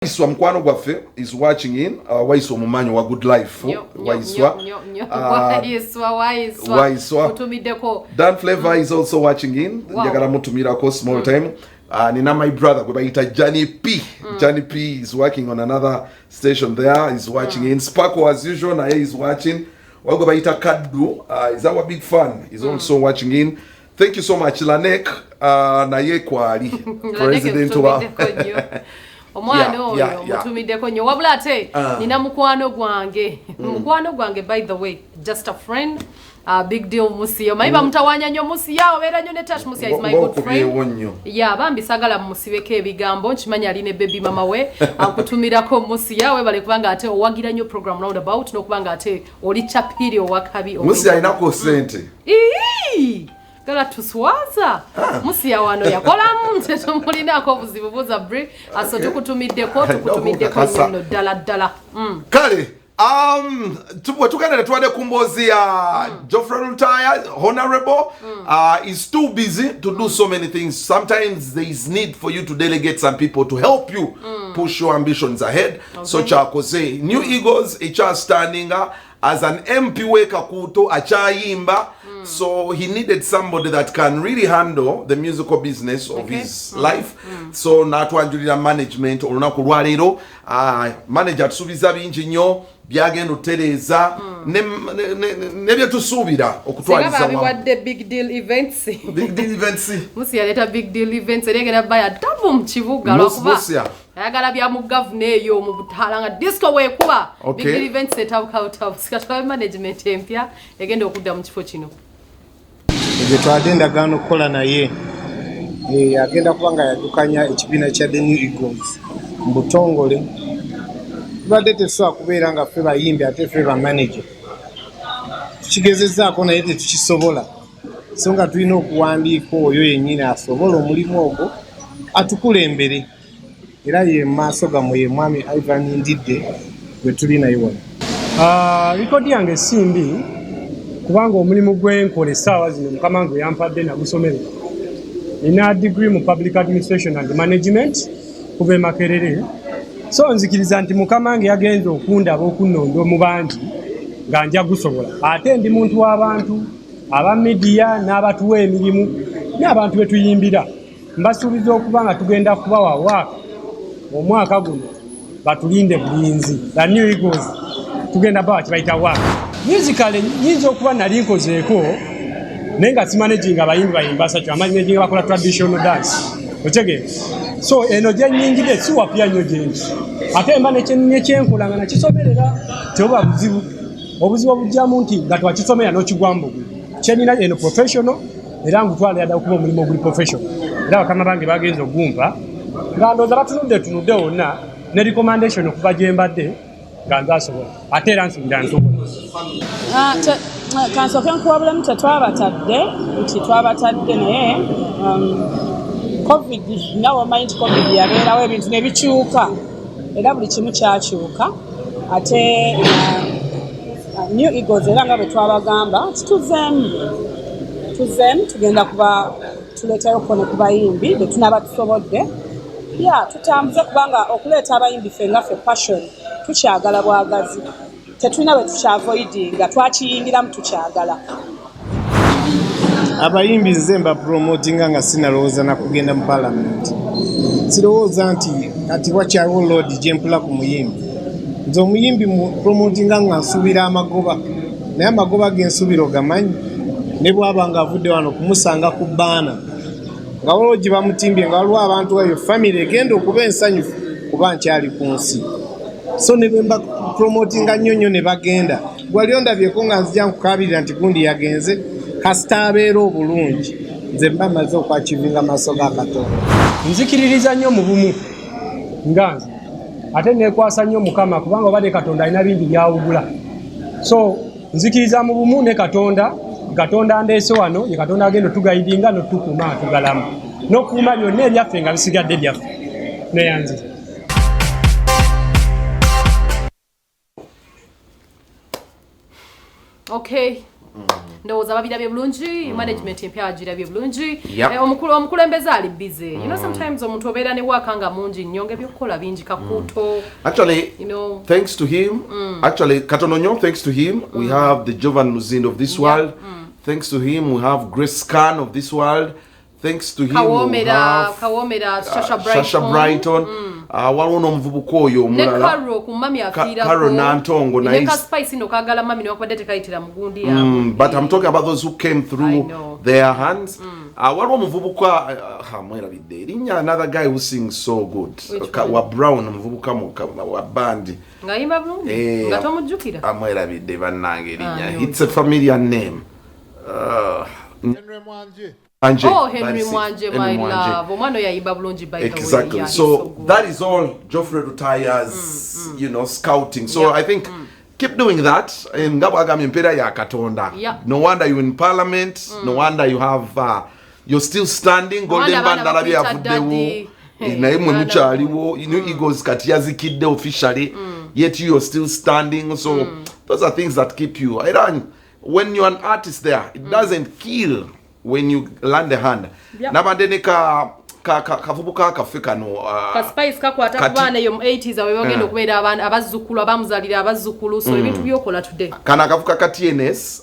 Waiswa mkwano gwaffe is watching in. Waiswa mumanyi wa Good Life. Waiswa. Dan Flavor is also watching in. Njagala mutumirako small time. Nina my brother gwebayita Johnny P. Johnny P is working on another station there. He's watching in. Sparko as usual naye is watching. Gwebayita Kaddu is our big fan. He's also watching in. Thank you so much Lanek naye kwali president wa omwana oyo mutumiddeko nnyo wabula ate nina mukwano gwange mukwano gwange by the way just a friend big deal Musiyo maiba mutawanya nnyo Musiyo obeera nnyo ne touch Musiyo is my good friend bambi sagala musibeko ebigambo nkimanya aline baby mama we akutumirako Musiyo we bale kubanga ate owagira nnyo program roundabout n'okubanga ate oli chapiri owakabi Musiyo alinako sente Gala tuswaza Musiyo wano yakolamu tetumulinaako obuzibu buza break aso tukutumiddeko nyo dala kale tukana twade kumbozi ya Geofrey Lutaaya honorable is too busy to do so many things. Sometimes there is need for you to delegate some people to help you push your ambitions ahead. So chakoze New Eagles HR standing as an MP weka kuto achayimba. So he needed somebody that can really handle the musical business of his life. So natwanjulira management olunaku lwaleero manager tusubiza bingi nnyo byagenda otereza ne byetusuubira okutwaliza wadde big deal events Musiyo aleta big deal events erengera baya double mu kibuga lwakuba ayagala bya mu governor eyo mu butala nga disco weekuba big deal events etawuka sikatwa management empya egenda okudda mu kifo kino twadenda gano kola naye agenda kubanga yadukanya ekibiina kya the New Eagles mbutongole tubadde tetusobola kubeera nga ffe bayimbi ate ffe ba manager tukigezezaako naye tetukisobola so nga tulina okuwandiika oyo yennyini asobola omulimu ogwo atukulembere era ye maaso gammwe ye mwami Ivan Ndidde gwe tuli naye wano likodi yange simbi kubanga omulimu gwenkola essaawa zino mukama wange yampadde nagusomerera nina degree mu public administration and management kuva Makerere so nzikiriza nti mukama wange yagenze okundaba okunnonda mu bangi nga nja gusobola ate ndi muntu w'abantu aba media n'abatuwa emirimu n'abantu betuyimbira mbasuubiza okuba nga tugenda kubawa waaka omwaka guno batulinde bulinzi the New Eagles tugenda bawa kibayita waaka musically nyinza okuba nali nkozeeko naye nga simanaging abayimbi bayimbasa kyamanaging bakola traditional dance otegeera so eno gyenyingire siwapya nnyo gyendi ate mba nekyenkola nga nakisomerera teoba buzibu obuzibu obujjamu nti nga twakisomera n'okigwambugu kyenina eno professional era ngutwala yadda okuba omulimu oguli professional era bakama bange bagenza ogumpa nga ndooza batunudde wonna ne recommendation okuva gye mbadde nga nzasobola ate era nsubira nsobola kansooke nkuwabulamu tetwabatadde nti twabatadde naye covid nawe omanyi nti covid yabeerawo ebintu ne bikyuka era buli kimu kyakyuka ate New Eagles era nga bwe twabagamba tuzeemu tugenda kuba tuleetayo kone ku bayimbi be tunaba tusobodde tutambuze kubanga okuleeta abayimbi ffe nga ffe passion tukyagala bwagazi tetulina bwe tukyavoidinga twakiyingiramu tukyagala abayimbi nze mba promotinga nga sinalowooza nakugenda mu parliament sirowooza nti kati wakyaliwo load gyempula ku muyimbi nze omuyimbi promotinga nga nsuubira amagoba naye amagoba gensuubira ogamanyi ne bwaba nga avudde wano kumusanga ku baana nga waliwo gye bamutimbye nga waliwo abantu eyo family egenda okuba ensanyufu kuba nkyali ku nsi so ne bemba promotinga nnyo ne bagenda gwali ondabyeko nga nzija nkukabirira nti gundi yagenze kasita abeera obulungi nze mba maze okwakivinga amaaso ga Katonda nzikiririza nnyo mu bumu nga nze ate nekwasa nnyo Mukama kubanga obadde Katonda alina bingi byawugula so nzikiriza mu bumu ne Katonda ndeese wano ye Katonda agenda otugayidinga notukuuma atugalamu n'okuuma byonna ebyaffe nga bisigadde byaffe neyanzira okay ndowooza babirabye bulungi management empya agirabye bulungi Yep. omukulembeze ali busy you know sometimes omuntu obeera ne waka nga mungi nnyo ng'ebyokukola bingi kakuuto Actually, you know thanks to him, actually, Katononyo, thanks to him, we have the Jovan Luzindo of this world. Thanks to him, we have Grace Khan of this world. Thanks to him, we have Kawomera Shasha Brighton. Waliwo n'omuvubuka oyo omulala. Ne Karo ku mami afiirako. Karo Nantongo. Ne ka spice no kagala mami n'okubadde tekayitira mugundi yaabwe. But I'm talking about those who came through their hands. Waliwo omuvubuka mwerabidde erinnya, another guy who sings so good. Wa Brown omuvubuka wa band. Ngayimba bulungi. Nga tomujjukira. Mwerabidde bannange erinnya. It's a familiar name. Henry Mwanje, my love. Omwana yayimba bulungi by the way. Exactly. So that is all Geofrey Lutaaya's, you know, scouting. So I think keep doing that. No wonder you're in parliament. No wonder you have, you're still standing. Golden Band Dalabi Avudewo. Egos Katiyazikide officially. Yet you're still standing. So those are things that keep you. When you're an artist there, it doesn't kill when you land the hand. Nabandene kavubuka kafika no ka spice kakwata kubana yo 80s awe bagenda okubeera abazzukulu abamuzalira abazzukulu so ebintu byokola today kana kavuka ka TNS